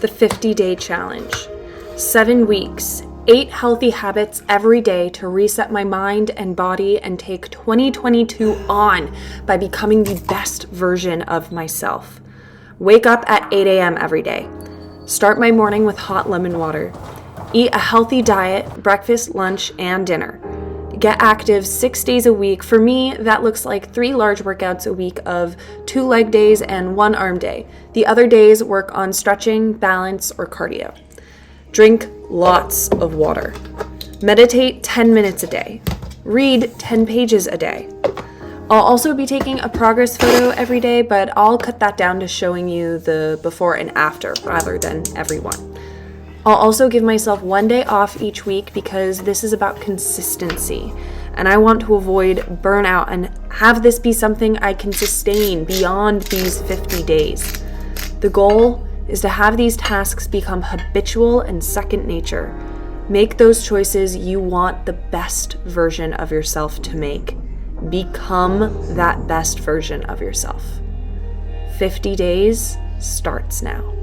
the 50-day challenge. 7 weeks, 8 healthy habits every day to reset my mind and body and take 2022 on by becoming the best version of myself. Wake up at 8 a.m. every day. Start my morning with hot lemon water. Eat a healthy diet, breakfast, lunch, and dinner. Get active 6 days a week. For me, that looks like 3 large workouts a week of 2 leg days and 1 arm day. The other days work on stretching, balance, or cardio. Drink lots of water. Meditate 10 minutes a day. Read 10 pages a day. I'll also be taking a progress photo every day, but I'll cut that down to showing you the before and after rather than every one. I'll also give myself 1 day off each week because this is about consistency, and I want to avoid burnout and have this be something I can sustain beyond these 50 days. The goal is to have these tasks become habitual and second nature. Make those choices you want the best version of yourself to make. Become that best version of yourself. 50 days starts now.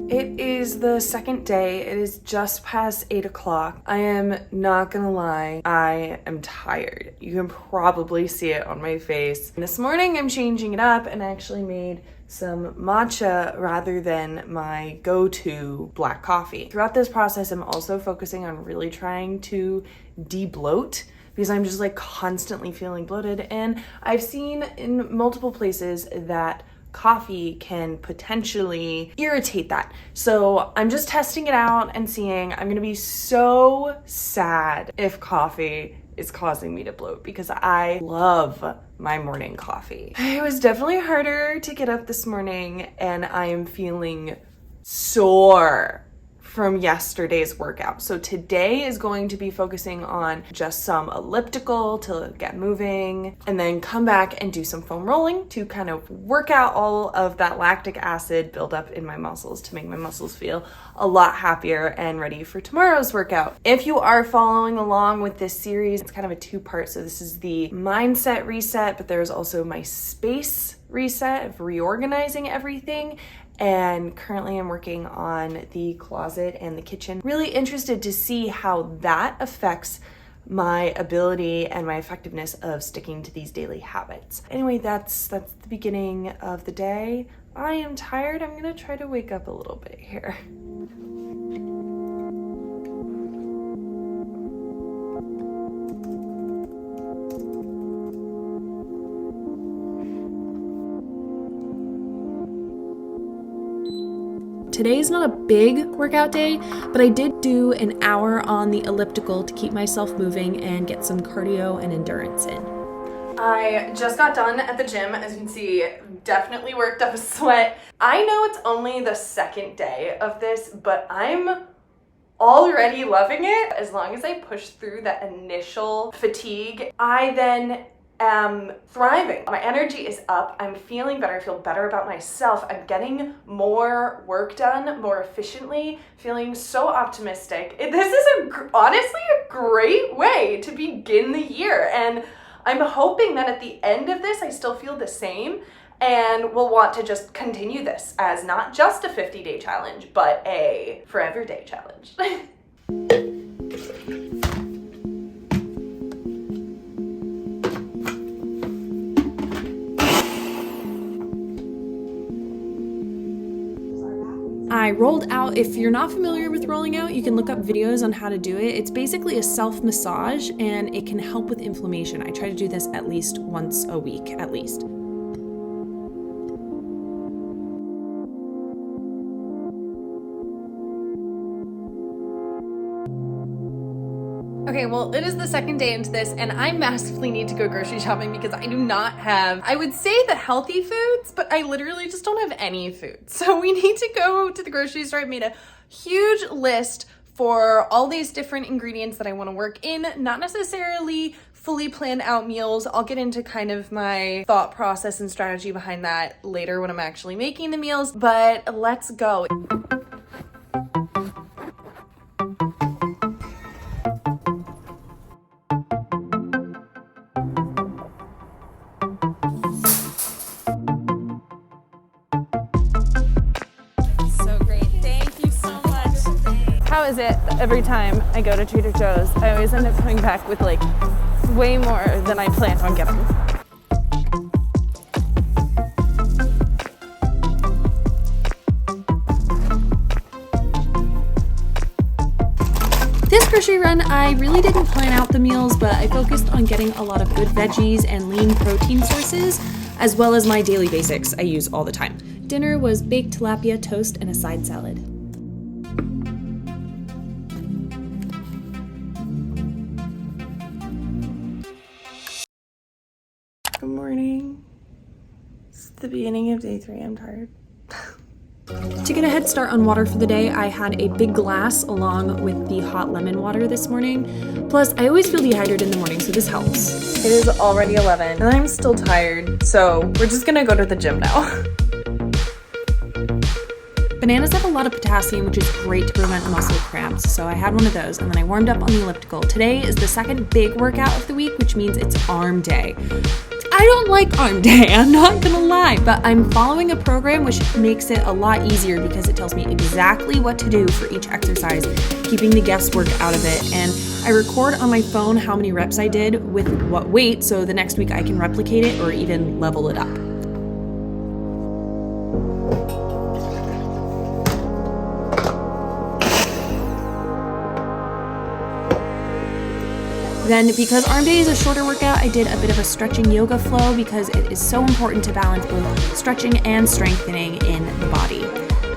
It is the second day. It is just past 8 o'clock. I am not gonna lie, I am tired. You can probably see it on my face. This morning I'm changing it up and I actually made some matcha rather than my go-to black coffee. Throughout this process, I'm also focusing on really trying to de-bloat because I'm just like constantly feeling bloated. And I've seen in multiple places that coffee can potentially irritate that. So I'm just testing it out and seeing. I'm gonna be so sad if coffee is causing me to bloat because I love my morning coffee. It was definitely harder to get up this morning and I am feeling sore from yesterday's workout. So today is going to be focusing on just some elliptical to get moving and then come back and do some foam rolling to kind of work out all of that lactic acid buildup in my muscles to make my muscles feel a lot happier and ready for tomorrow's workout. If you are following along with this series, it's kind of a 2-part. So this is the mindset reset, but there's also my space reset of reorganizing everything. And currently I'm working on the closet and the kitchen. Really interested to see how that affects my ability and my effectiveness of sticking to these daily habits. Anyway, that's the beginning of the day. I am tired. I'm gonna try to wake up a little bit here. Today's not a big workout day, but I did do an hour on the elliptical to keep myself moving and get some cardio and endurance in. I just got done at the gym. As you can see, definitely worked up a sweat. I know it's only the second day of this, but I'm already loving it. As long as I push through that initial fatigue, I then am thriving. My energy is up. I'm feeling better. I feel better about myself. I'm getting more work done more efficiently, feeling so optimistic. This is honestly a great way to begin the year. And I'm hoping that at the end of this, I still feel the same and will want to just continue this as not just a 50-day challenge, but a forever day challenge. I rolled out. If you're not familiar with rolling out, you can look up videos on how to do it. It's basically a self-massage and it can help with inflammation. I try to do this at least once a week, at least. Okay, well, it is the second day into this, and I massively need to go grocery shopping because I do not have, I would say the healthy foods, but I literally just don't have any food. So we need to go to the grocery store. I made a huge list for all these different ingredients that I want to work in, not necessarily fully planned out meals. I'll get into kind of my thought process and strategy behind that later when I'm actually making the meals, but let's go. How is it every time I go to Trader Joe's? I always end up coming back with like way more than I planned on getting. This grocery run, I really didn't plan out the meals, but I focused on getting a lot of good veggies and lean protein sources, as well as my daily basics I use all the time. Dinner was baked tilapia toast and a side salad. Good morning. It's the beginning of day 3. I'm tired. To get a head start on water for the day, I had a big glass along with the hot lemon water this morning. Plus, I always feel dehydrated in the morning, so this helps. It is already 11 and I'm still tired, so we're just gonna go to the gym now. Bananas have a lot of potassium, which is great to prevent muscle cramps, so I had one of those, and then I warmed up on the elliptical. Today is the second big workout of the week, which means it's arm day. I don't like arm day, I'm not gonna lie, but I'm following a program which makes it a lot easier because it tells me exactly what to do for each exercise, keeping the guesswork out of it, and I record on my phone how many reps I did with what weight, so the next week I can replicate it or even level it up. Then, because arm day is a shorter workout, I did a bit of a stretching yoga flow because it is so important to balance both stretching and strengthening in the body.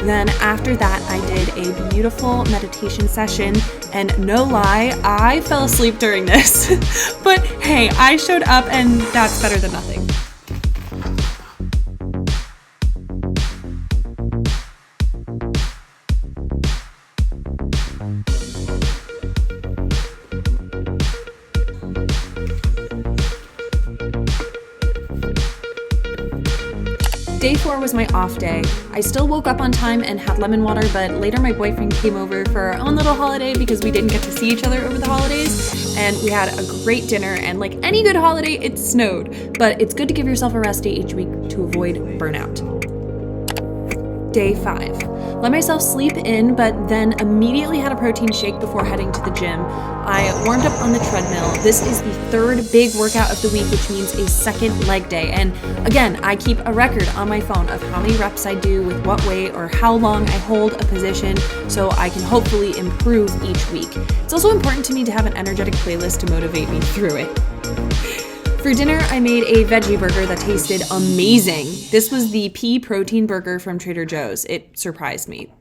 Then after that, I did a beautiful meditation session, and no lie, I fell asleep during this. But hey, I showed up and that's better than nothing. Day 4 was my off day. I still woke up on time and had lemon water, but later my boyfriend came over for our own little holiday because we didn't get to see each other over the holidays, and we had a great dinner, and like any good holiday, it snowed. But it's good to give yourself a rest day each week to avoid burnout. Day 5. Let myself sleep in, but then immediately had a protein shake before heading to the gym. I warmed up on the treadmill. This is the third big workout of the week, which means a second leg day. And again, I keep a record on my phone of how many reps I do with what weight or how long I hold a position so I can hopefully improve each week. It's also important to me to have an energetic playlist to motivate me through it. For dinner, I made a veggie burger that tasted amazing. This was the pea protein burger from Trader Joe's. It surprised me.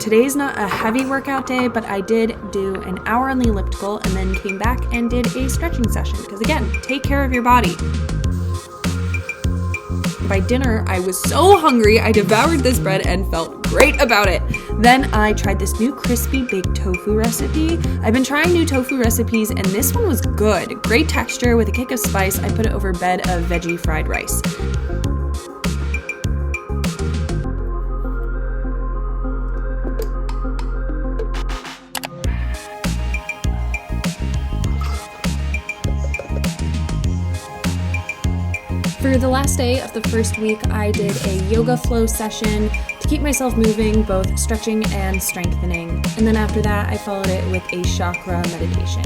Today's not a heavy workout day, but I did do an hour on the elliptical and then came back and did a stretching session. Because again, take care of your body. By dinner, I was so hungry, I devoured this bread and felt great about it. Then I tried this new crispy baked tofu recipe. I've been trying new tofu recipes and this one was good. Great texture with a kick of spice. I put it over a bed of veggie fried rice. For the last day of the first week, I did a yoga flow session to keep myself moving, both stretching and strengthening. And then after that, I followed it with a chakra meditation.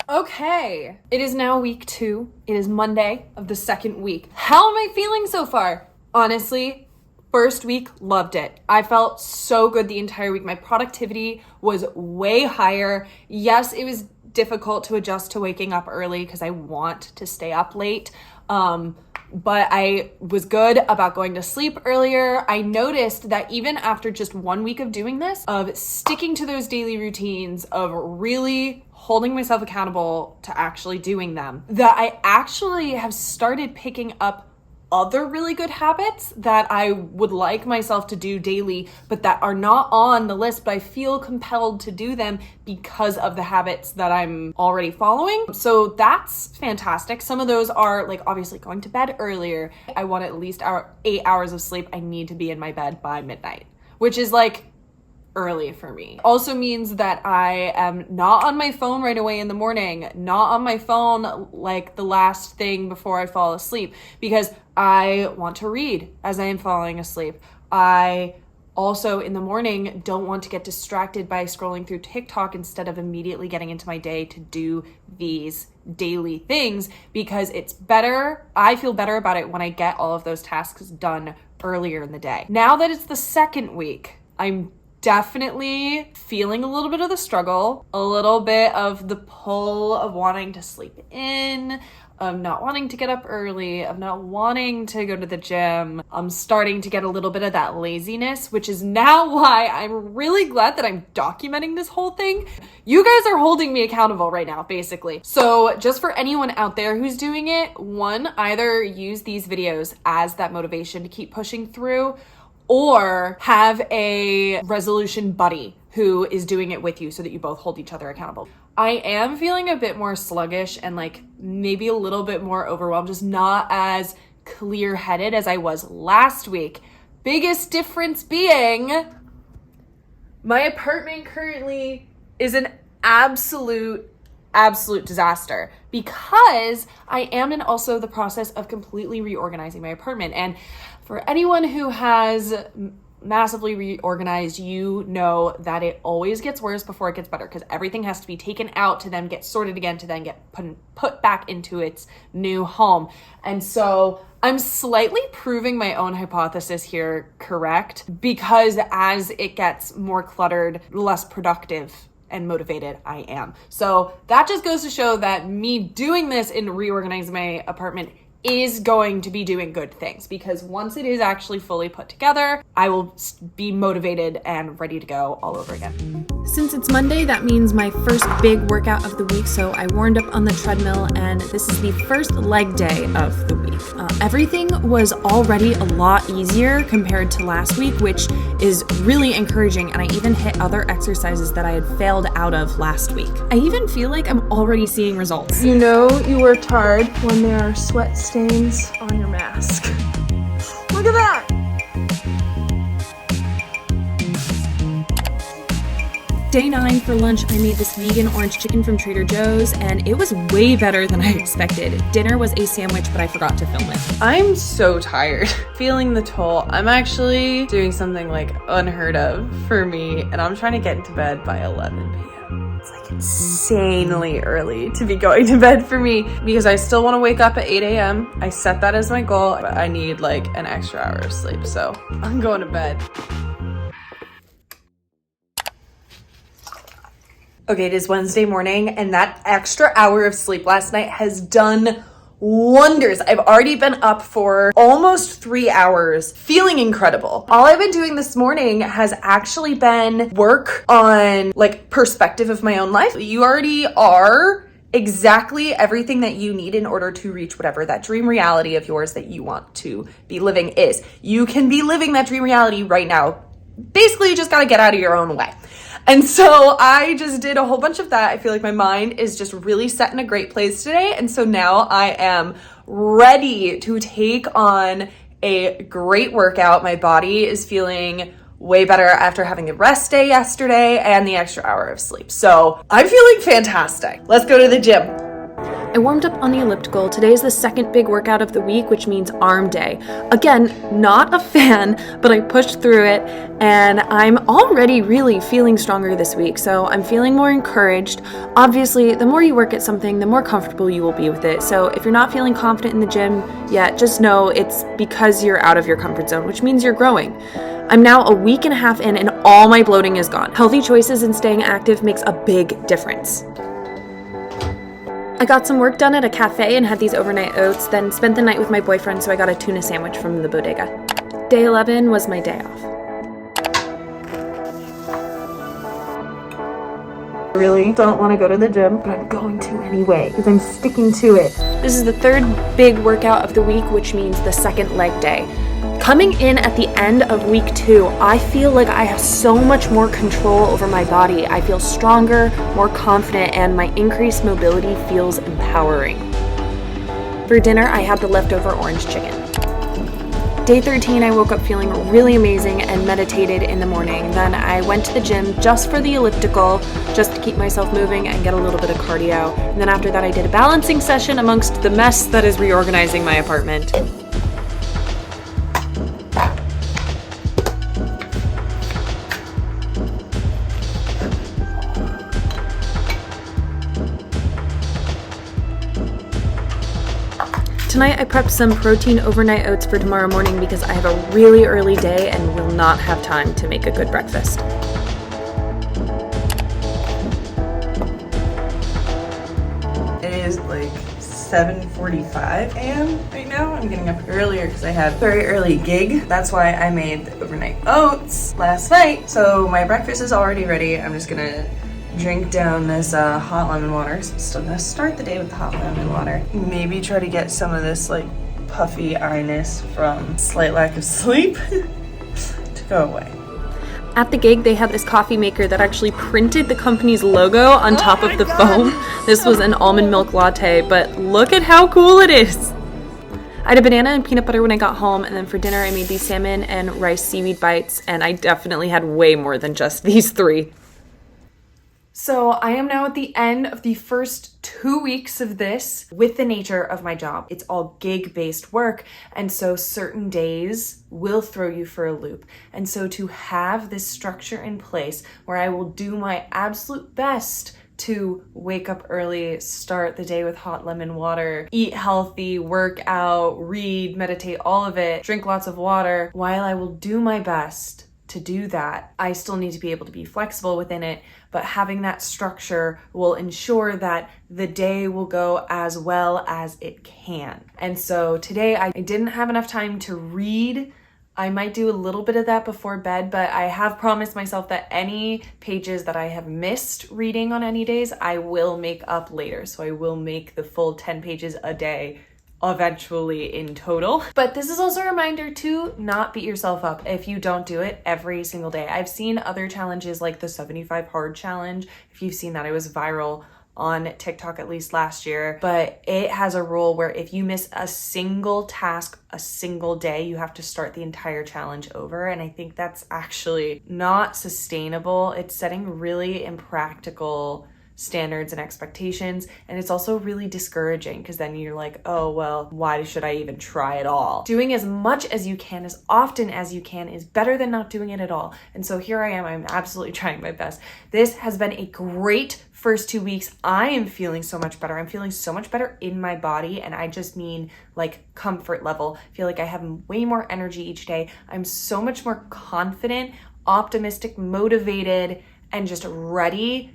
Okay, it is now week 2. It is Monday of the second week. How am I feeling so far? Honestly, first week, loved it. I felt so good the entire week. My productivity was way higher. Yes, it was difficult to adjust to waking up early because I want to stay up late. But I was good about going to sleep earlier. I noticed that even after just 1 week of doing this, of sticking to those daily routines, of really holding myself accountable to actually doing them, that I actually have started picking up other really good habits that I would like myself to do daily, but that are not on the list, but I feel compelled to do them because of the habits that I'm already following. So that's fantastic. Some of those are like obviously going to bed earlier. I want at least 8 hours of sleep. I need to be in my bed by midnight, which is like early for me. Also means that I am not on my phone right away in the morning, not on my phone like the last thing before I fall asleep, because I want to read as I am falling asleep. I also in the morning don't want to get distracted by scrolling through TikTok instead of immediately getting into my day to do these daily things, because it's better. I feel better about it when I get all of those tasks done earlier in the day. Now that it's the second week, I'm definitely feeling a little bit of the struggle, a little bit of the pull of wanting to sleep in, of not wanting to get up early, of not wanting to go to the gym. I'm starting to get a little bit of that laziness, which is now why I'm really glad that I'm documenting this whole thing. You guys are holding me accountable right now, basically. So just for anyone out there who's doing it, one, either use these videos as that motivation to keep pushing through, or have a resolution buddy who is doing it with you so that you both hold each other accountable. I am feeling a bit more sluggish and like maybe a little bit more overwhelmed, just not as clear-headed as I was last week. Biggest difference being my apartment currently is an absolute disaster, because I am in also the process of completely reorganizing my apartment. And for anyone who has massively reorganized, you know that it always gets worse before it gets better, because everything has to be taken out to then get sorted again to then get put back into its new home. And so I'm slightly proving my own hypothesis here correct, because as it gets more cluttered, less productive and motivated I am. So that just goes to show that me doing this and reorganizing my apartment is going to be doing good things, because once it is actually fully put together, I will be motivated and ready to go all over again. Since it's Monday, that means my first big workout of the week, so I warmed up on the treadmill, and this is the first leg day of the week. Everything was already a lot easier compared to last week, which is really encouraging, and I even hit other exercises that I had failed out of last week. I even feel like I'm already seeing results. You know you worked hard when there are sweat stains on your mask. Look at that! Day 9 for lunch, I made this vegan orange chicken from Trader Joe's, and it was way better than I expected. Dinner was a sandwich, but I forgot to film it. I'm so tired. Feeling the toll. I'm actually doing something like unheard of for me, and I'm trying to get into bed by 11 p.m. It's like insanely early to be going to bed for me, because I still want to wake up at 8 a.m. I set that as my goal, but I need like an extra hour of sleep, so I'm going to bed. Okay, it is Wednesday morning, and that extra hour of sleep last night has done wonders. I've already been up for almost 3 hours, feeling incredible. All I've been doing this morning has actually been work on like perspective of my own life. You already are exactly everything that you need in order to reach whatever that dream reality of yours that you want to be living is. You can be living that dream reality right now. Basically, you just got to get out of your own way. And so I just did a whole bunch of that. I feel like my mind is just really set in a great place today. And so now I am ready to take on a great workout. My body is feeling way better after having the rest day yesterday and the extra hour of sleep. So I'm feeling fantastic. Let's go to the gym. I warmed up on the elliptical. Today is the second big workout of the week, which means arm day. Again, not a fan, but I pushed through it, and I'm already really feeling stronger this week, so I'm feeling more encouraged. Obviously, the more you work at something, the more comfortable you will be with it. So if you're not feeling confident in the gym yet, just know it's because you're out of your comfort zone, which means you're growing. I'm now a week and a half in, and all my bloating is gone. Healthy choices and staying active makes a big difference. I got some work done at a cafe and had these overnight oats, then spent the night with my boyfriend, so I got a tuna sandwich from the bodega. Day 11 was my day off. I really don't want to go to the gym, but I'm going to anyway because I'm sticking to it. This is the third big workout of the week, which means the second leg day. Coming in at the end of week 2, I feel like I have so much more control over my body. I feel stronger, more confident, and my increased mobility feels empowering. For dinner, I had the leftover orange chicken. Day 13, I woke up feeling really amazing and meditated in the morning. Then I went to the gym just for the elliptical, just to keep myself moving and get a little bit of cardio. And then after that, I did a balancing session amongst the mess that is reorganizing my apartment. Tonight I prepped some protein overnight oats for tomorrow morning because I have a really early day and will not have time to make a good breakfast. It is like 7:45 a.m. right now. I'm getting up earlier because I had a very early gig. That's why I made the overnight oats last night. So my breakfast is already ready. I'm just gonna drink down this hot lemon water. So I'm still gonna start the day with the hot lemon water. Maybe try to get some of this like puffy eyiness from slight lack of sleep to go away. At the gig, they had this coffee maker that actually printed the company's logo on top of the foam. This was an almond milk latte, but look at how cool it is. I had a banana and peanut butter when I got home, and then for dinner I made these salmon and rice seaweed bites, and I definitely had way more than just these 3. So I am now at the end of the first 2 weeks of this with the nature of my job. It's all gig-based work, and so certain days will throw you for a loop. And so to have this structure in place where I will do my absolute best to wake up early, start the day with hot lemon water, eat healthy, work out, read, meditate, all of it, drink lots of water, while I will do my best to do that, I still need to be able to be flexible within it, but having that structure will ensure that the day will go as well as it can. And so today I didn't have enough time to read. I might do a little bit of that before bed, but I have promised myself that any pages that I have missed reading on any days, I will make up later. So I will make the full 10 pages a day eventually in total. But this is also a reminder to not beat yourself up if you don't do it every single day. I've seen other challenges like the 75 hard challenge. If you've seen that, it was viral on TikTok at least last year, but it has a rule where if you miss a single task a single day, you have to start the entire challenge over. And I think that's actually not sustainable. It's setting really impractical standards and expectations, and it's also really discouraging because then you're like, oh well, why should I even try at all? Doing as much as you can, as often as you can, is better than not doing it at all. And so here I am, I'm absolutely trying my best. This has been a great first 2 weeks. I am feeling so much better. I'm feeling so much better in my body, and I just mean like comfort level. I feel like I have way more energy each day. I'm so much more confident, optimistic, motivated, and just ready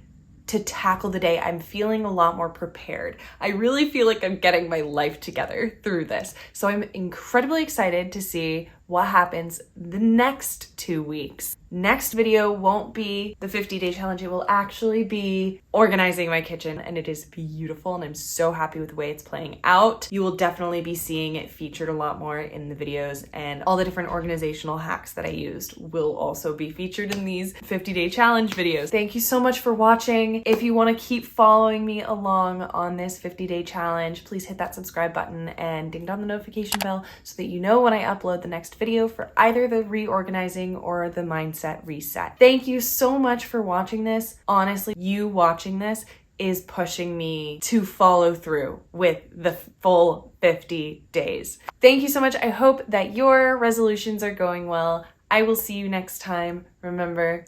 to tackle the day. I'm feeling a lot more prepared. I really feel like I'm getting my life together through this. So I'm incredibly excited to see what happens the next 2 weeks. Next video won't be the 50-day challenge. It will actually be organizing my kitchen, and it is beautiful, and I'm so happy with the way it's playing out. You will definitely be seeing it featured a lot more in the videos, and all the different organizational hacks that I used will also be featured in these 50-day challenge videos. Thank you so much for watching. If you want to keep following me along on this 50-day challenge, please hit that subscribe button and ding dong the notification bell so that you know when I upload the next video for either the reorganizing or the mindset reset. Thank you so much for watching this. Honestly, you watching this is pushing me to follow through with the full 50 days. Thank you so much. I hope that your resolutions are going well. I will see you next time. Remember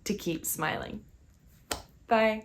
to keep smiling. Bye.